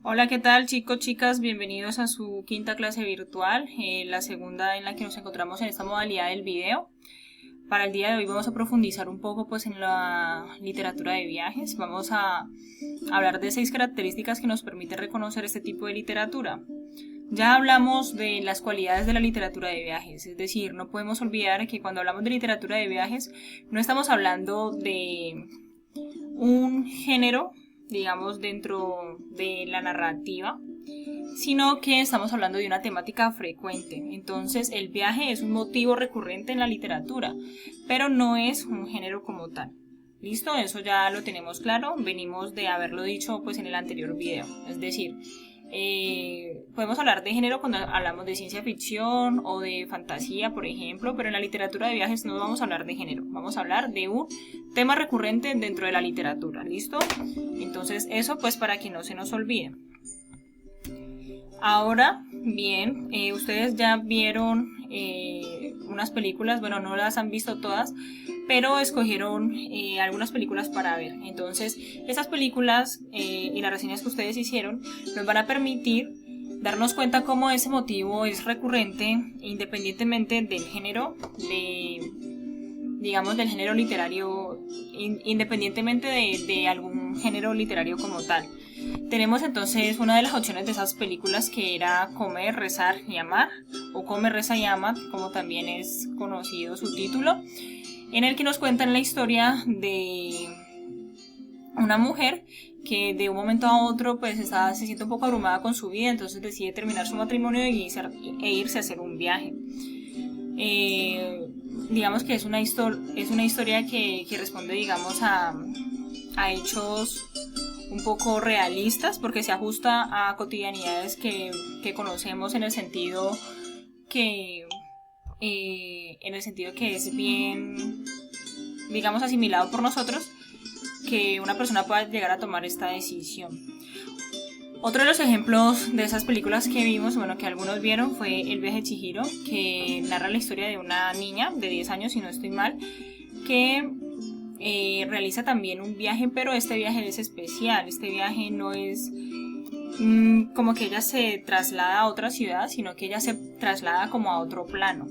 Hola, ¿qué tal chicos, chicas? Bienvenidos a su quinta clase virtual, la segunda en la que nos encontramos en esta modalidad del video. Para el día de hoy vamos a profundizar un poco pues en la literatura de viajes. Vamos a hablar de 6 características que nos permiten reconocer este tipo de literatura. Ya hablamos de las cualidades de la literatura de viajes, es decir, no podemos olvidar que cuando hablamos de literatura de viajes no estamos hablando de un género, digamos, dentro de la narrativa, sino que estamos hablando de una temática frecuente. Entonces, el viaje es un motivo recurrente en la literatura, pero no es un género como tal. ¿Listo? Eso ya lo tenemos claro, venimos de haberlo dicho pues en el anterior video. Es decir, podemos hablar de género cuando hablamos de ciencia ficción o de fantasía, por ejemplo, pero en la literatura de viajes no vamos a hablar de género, vamos a hablar de un tema recurrente dentro de la literatura. ¿Listo? Entonces, eso pues para que no se nos olvide. Ahora, bien, ustedes ya vieron unas películas, bueno, no las han visto todas, pero escogieron algunas películas para ver. Entonces, esas películas y las reseñas que ustedes hicieron nos van a permitir darnos cuenta cómo ese motivo es recurrente independientemente del género, digamos, del género literario, independientemente de algún género literario como tal. Tenemos entonces una de las opciones de esas películas que era Comer, Rezar y Amar, o Come, Reza y Ama, como también es conocido su título, en el que nos cuentan la historia de una mujer que de un momento a otro pues se siente un poco abrumada con su vida, entonces decide terminar su matrimonio e irse a hacer un viaje. Digamos que es una historia que responde, digamos, a hechos un poco realistas, porque se ajusta a cotidianidades que conocemos en el sentido que es bien, digamos, asimilado por nosotros que una persona pueda llegar a tomar esta decisión. Otro de los ejemplos de esas películas que vimos, bueno, que algunos vieron, fue El viaje de Chihiro, que narra la historia de una niña de 10 años, si no estoy mal, que realiza también un viaje, pero este viaje es especial. Este viaje no es como que ella se traslada a otra ciudad, sino que ella se traslada como a otro plano.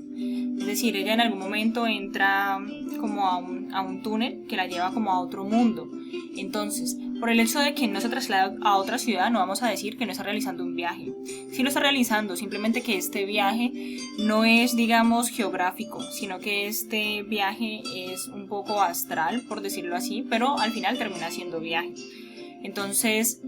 Es decir, ella en algún momento entra como a un túnel que la lleva como a otro mundo. Entonces, por el hecho de que no se traslada a otra ciudad, no vamos a decir que no está realizando un viaje. Sí lo está realizando, simplemente que este viaje no es, digamos, geográfico, sino que este viaje es un poco astral, por decirlo así, pero al final termina siendo viaje. Entonces,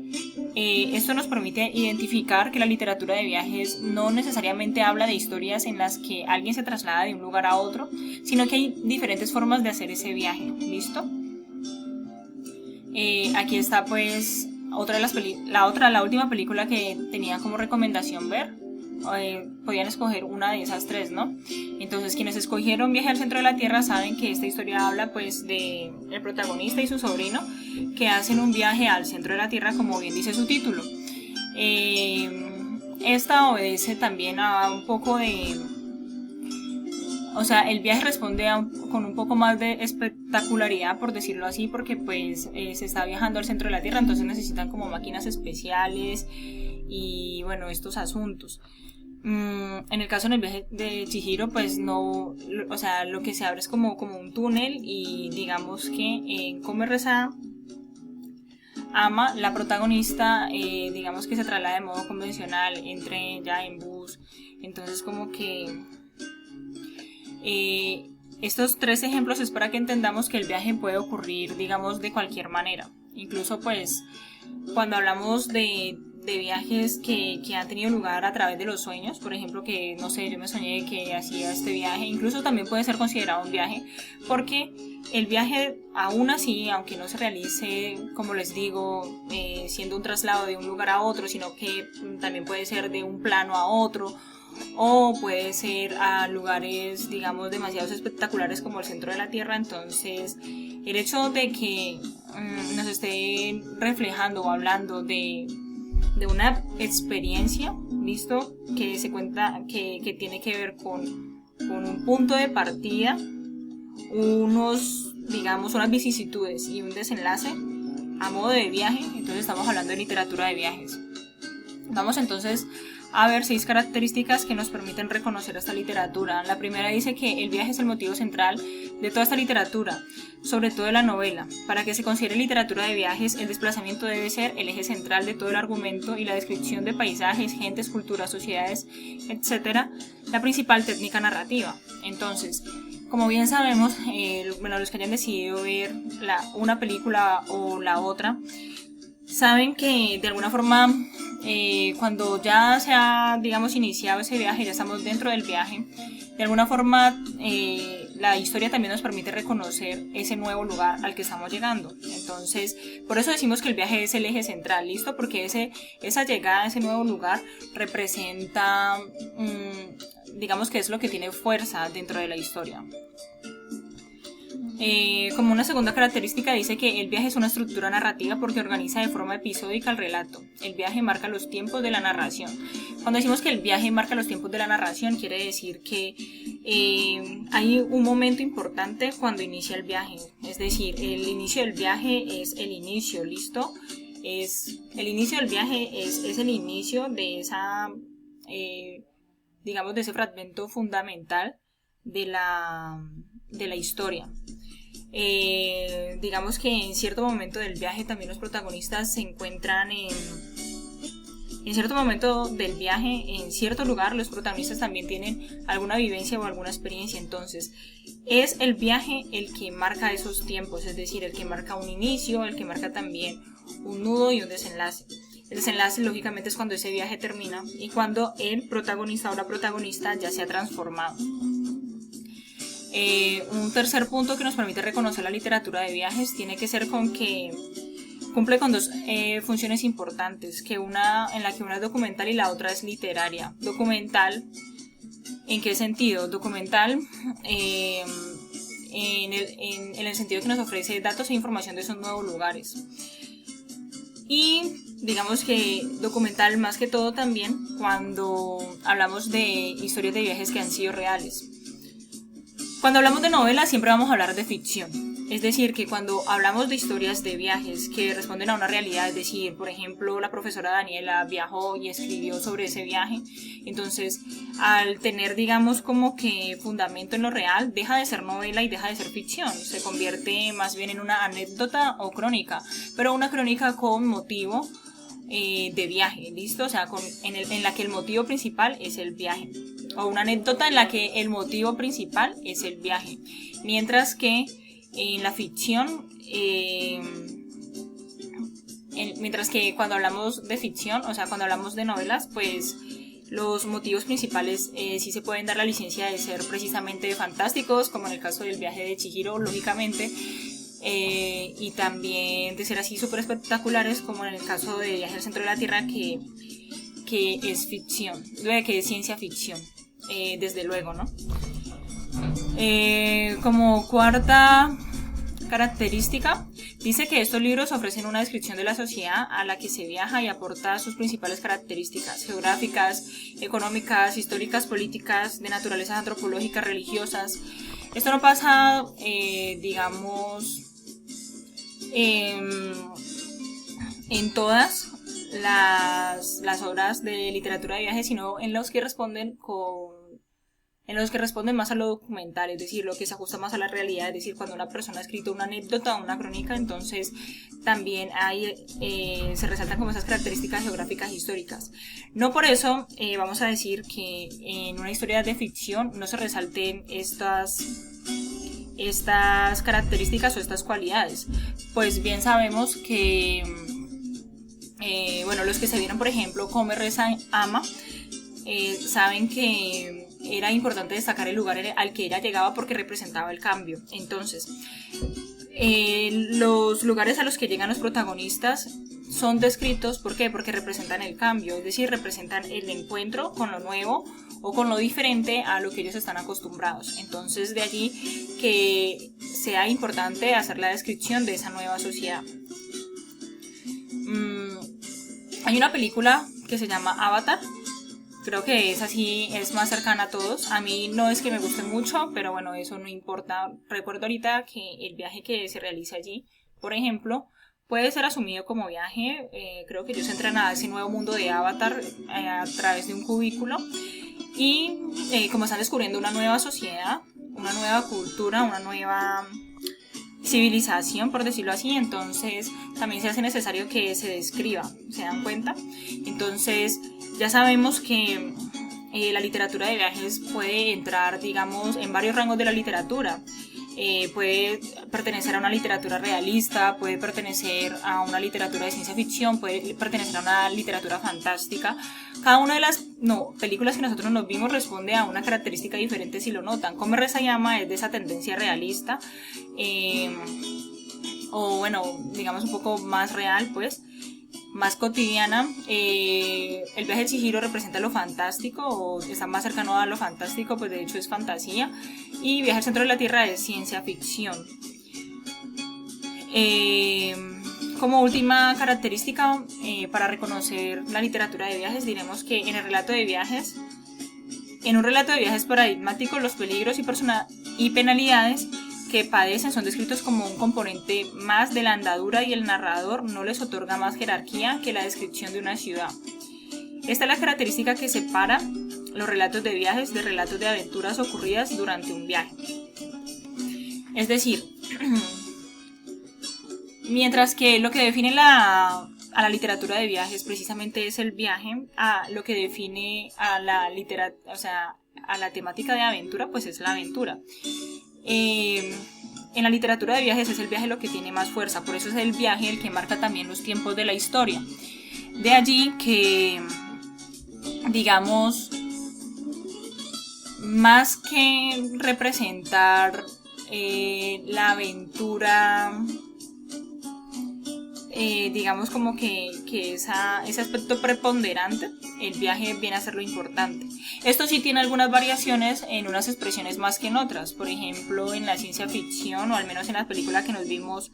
esto nos permite identificar que la literatura de viajes no necesariamente habla de historias en las que alguien se traslada de un lugar a otro, sino que hay diferentes formas de hacer ese viaje. ¿Listo? Aquí está pues la última película que tenía como recomendación ver. Podían escoger una de esas 3, ¿no? Entonces, quienes escogieron Viaje al centro de la Tierra saben que esta historia habla pues de el protagonista y su sobrino que hacen un viaje al centro de la Tierra, como bien dice su título. Esta obedece también a un poco de... O sea, el viaje responde con un poco más de espectacularidad, por decirlo así, porque pues se está viajando al centro de la Tierra, entonces necesitan como máquinas especiales y bueno, estos asuntos. En el caso del viaje de Chihiro, pues no, o sea, lo que se abre es como un túnel y digamos que en Come, Reza, Ama, la protagonista, digamos que se traslada de modo convencional, entre ya en bus, entonces como que estos 3 ejemplos es para que entendamos que el viaje puede ocurrir, digamos, de cualquier manera. Incluso pues cuando hablamos de viajes que han tenido lugar a través de los sueños, por ejemplo, que no sé, yo me soñé que hacía este viaje, incluso también puede ser considerado un viaje, porque el viaje aún así, aunque no se realice, como les digo, siendo un traslado de un lugar a otro, sino que también puede ser de un plano a otro, o puede ser a lugares, digamos, demasiado espectaculares como el centro de la Tierra. Entonces, el hecho de que nos esté reflejando o hablando de una experiencia, ¿listo? Que se cuenta, que tiene que ver con un punto de partida, unas vicisitudes y un desenlace a modo de viaje. Entonces estamos hablando de literatura de viajes. Vamos entonces a ver 6 características que nos permiten reconocer esta literatura. La primera dice que el viaje es el motivo central de toda esta literatura, sobre todo de la novela. Para que se considere literatura de viajes, el desplazamiento debe ser el eje central de todo el argumento y la descripción de paisajes, gentes, culturas, sociedades, etc., la principal técnica narrativa. Entonces, como bien sabemos, los que hayan decidido ver una película o la otra, saben que de alguna forma cuando ya se ha, digamos, iniciado ese viaje, ya estamos dentro del viaje, de alguna forma la historia también nos permite reconocer ese nuevo lugar al que estamos llegando. Entonces, por eso decimos que el viaje es el eje central, ¿listo? Porque esa llegada a ese nuevo lugar representa, digamos que es lo que tiene fuerza dentro de la historia. Como una segunda característica dice que el viaje es una estructura narrativa porque organiza de forma episódica el relato. El viaje marca los tiempos de la narración. Cuando decimos que el viaje marca los tiempos de la narración, quiere decir que hay un momento importante cuando inicia el viaje. Es decir, el inicio del viaje es el inicio, ¿listo? El inicio del viaje es el inicio de esa, digamos, de ese fragmento fundamental de la historia. Digamos que en cierto momento del viaje también los protagonistas se encuentran en cierto momento del viaje, en cierto lugar, los protagonistas también tienen alguna vivencia o alguna experiencia. Entonces es el viaje el que marca esos tiempos, es decir, el que marca un inicio, el que marca también un nudo y un desenlace. El desenlace lógicamente es cuando ese viaje termina y cuando el protagonista o la protagonista ya se ha transformado. Un tercer punto que nos permite reconocer la literatura de viajes tiene que ser con que cumple con dos funciones importantes, en la que una es documental y la otra es literaria. Documental, ¿en qué sentido? Documental en el sentido que nos ofrece datos e información de esos nuevos lugares. Y digamos que documental más que todo también cuando hablamos de historias de viajes que han sido reales. Cuando hablamos de novelas siempre vamos a hablar de ficción, es decir, que cuando hablamos de historias de viajes que responden a una realidad, es decir, por ejemplo, la profesora Daniela viajó y escribió sobre ese viaje, entonces al tener, digamos, como que fundamento en lo real, deja de ser novela y deja de ser ficción, se convierte más bien en una anécdota o crónica, pero una crónica con motivo de viaje, ¿listo? O sea, en la que el motivo principal es el viaje. O una anécdota en la que el motivo principal es el viaje. Mientras que en la ficción, mientras que cuando hablamos de ficción, o sea, cuando hablamos de novelas, pues los motivos principales sí se pueden dar la licencia de ser precisamente fantásticos, como en el caso del viaje de Chihiro, lógicamente, y también de ser así súper espectaculares, como en el caso de Viaje al Centro de la Tierra, que es ficción, que es ciencia ficción. Desde luego, ¿no? Como cuarta característica, dice que estos libros ofrecen una descripción de la sociedad a la que se viaja y aporta sus principales características geográficas, económicas, históricas, políticas, de naturaleza antropológicas, religiosas. Esto no pasa, digamos, en todas las obras de literatura de viajes, sino en los que responden más a lo documental, es decir, lo que se ajusta más a la realidad, es decir, cuando una persona ha escrito una anécdota o una crónica, entonces también se resaltan como esas características geográficas e históricas. No por eso vamos a decir que en una historia de ficción no se resalten estas características o estas cualidades, pues bien sabemos que los que se vieron, por ejemplo, Come, Reza, Ama, saben que era importante destacar el lugar al que ella llegaba porque representaba el cambio. Entonces, los lugares a los que llegan los protagonistas son descritos, ¿por qué? Porque representan el cambio, es decir, representan el encuentro con lo nuevo o con lo diferente a lo que ellos están acostumbrados. Entonces, de allí que sea importante hacer la descripción de esa nueva sociedad. Hay una película que se llama Avatar. Creo que es así, es más cercana a todos. A mí no es que me guste mucho, pero bueno, eso no importa. Recuerdo ahorita que el viaje que se realiza allí, por ejemplo, puede ser asumido como viaje. Creo que ellos entran a ese nuevo mundo de Avatar a través de un cubículo y como están descubriendo una nueva sociedad, una nueva cultura, una nueva civilización, por decirlo así, entonces también se hace necesario que se describa, ¿se dan cuenta? Entonces ya sabemos que la literatura de viajes puede entrar, digamos, en varios rangos de la literatura. Puede pertenecer a una literatura realista, puede pertenecer a una literatura de ciencia ficción, puede pertenecer a una literatura fantástica. Cada una de las películas que nosotros nos vimos responde a una característica diferente, si lo notan. Komi Sayama es de esa tendencia realista, o bueno, digamos un poco más real, pues, más cotidiana. El viaje de Chihiro representa lo fantástico, o está más cercano a lo fantástico, pues de hecho es fantasía, y Viaje al centro de la Tierra es ciencia ficción. Como última característica, para reconocer la literatura de viajes, diremos que en un relato de viajes paradigmático, los peligros y penalidades que padecen son descritos como un componente más de la andadura, y el narrador no les otorga más jerarquía que la descripción de una ciudad. Esta es la característica que separa los relatos de viajes de relatos de aventuras ocurridas durante un viaje. Es decir, mientras que lo que define a la literatura de viajes precisamente es el viaje, lo que define a la temática de aventura, pues es la aventura. En la literatura de viajes es el viaje lo que tiene más fuerza, por eso es el viaje el que marca también los tiempos de la historia. De allí que, digamos, más que representar la aventura, digamos como que ese aspecto preponderante, el viaje viene a ser lo importante. Esto sí tiene algunas variaciones en unas expresiones más que en otras. Por ejemplo, en la ciencia ficción, o al menos en la película que nos vimos,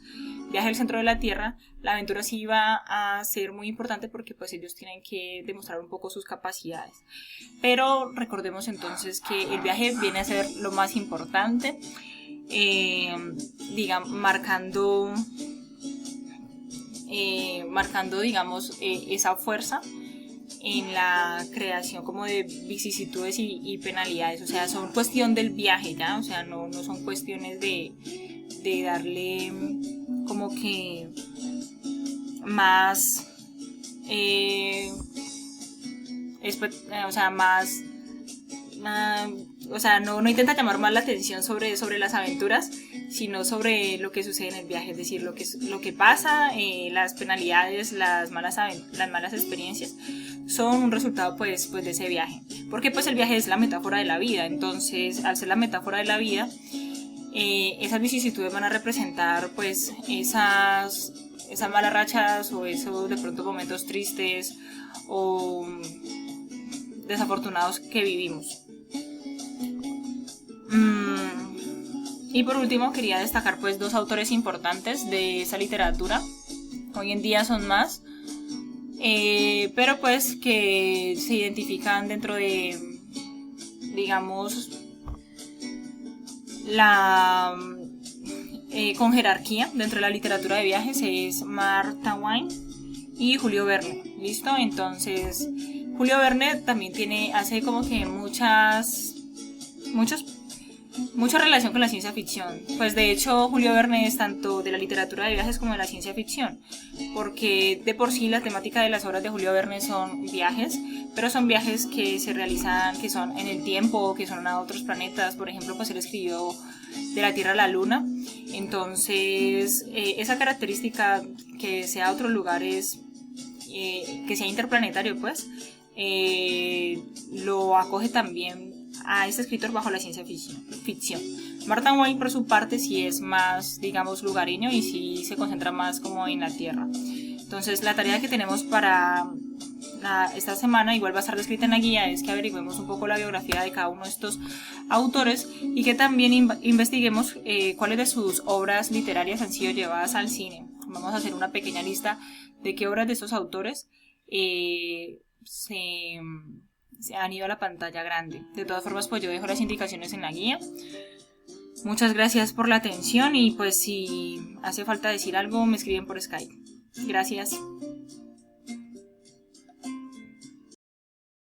Viaje al centro de la Tierra, la aventura sí va a ser muy importante porque pues ellos tienen que demostrar un poco sus capacidades. Pero recordemos entonces que el viaje viene a ser lo más importante, marcando digamos esa fuerza en la creación como de vicisitudes y penalidades. O sea, son cuestión del viaje ya, o sea, no son cuestiones de darle como que más no intenta llamar más la atención sobre las aventuras, sino sobre lo que sucede en el viaje, es decir, lo que pasa, las penalidades, las malas experiencias son un resultado pues de ese viaje, porque pues el viaje es la metáfora de la vida. Entonces, al ser la metáfora de la vida, esas vicisitudes van a representar pues esas malas rachas, o esos de pronto momentos tristes o desafortunados que vivimos. Y por último quería destacar pues dos autores importantes de esa literatura. Hoy en día son más, pero pues que se identifican dentro de, digamos, con jerarquía dentro de la literatura de viajes. Es Martha Wain y Julio Verne. ¿Listo? Entonces, Julio Verne también hace como que mucha relación con la ciencia ficción. Pues de hecho Julio Verne es tanto de la literatura de viajes como de la ciencia ficción, porque de por sí la temática de las obras de Julio Verne son viajes, pero son viajes que se realizan, que son en el tiempo, que son a otros planetas. Por ejemplo, pues él escribió de la Tierra a la Luna. Entonces esa característica que sea a otros lugares, que sea interplanetario, pues lo acoge también a este escritor bajo la ciencia ficción. Martha Wain, por su parte, sí es más, digamos, lugareño y sí se concentra más como en la Tierra. Entonces, la tarea que tenemos para esta semana, igual va a estar descrita en la guía, es que averigüemos un poco la biografía de cada uno de estos autores y que también investiguemos cuáles de sus obras literarias han sido llevadas al cine. Vamos a hacer una pequeña lista de qué obras de estos autores se han ido a la pantalla grande. De todas formas, pues yo dejo las indicaciones en la guía Muchas gracias por la atención y pues si hace falta decir algo me escriben por Skype. Gracias.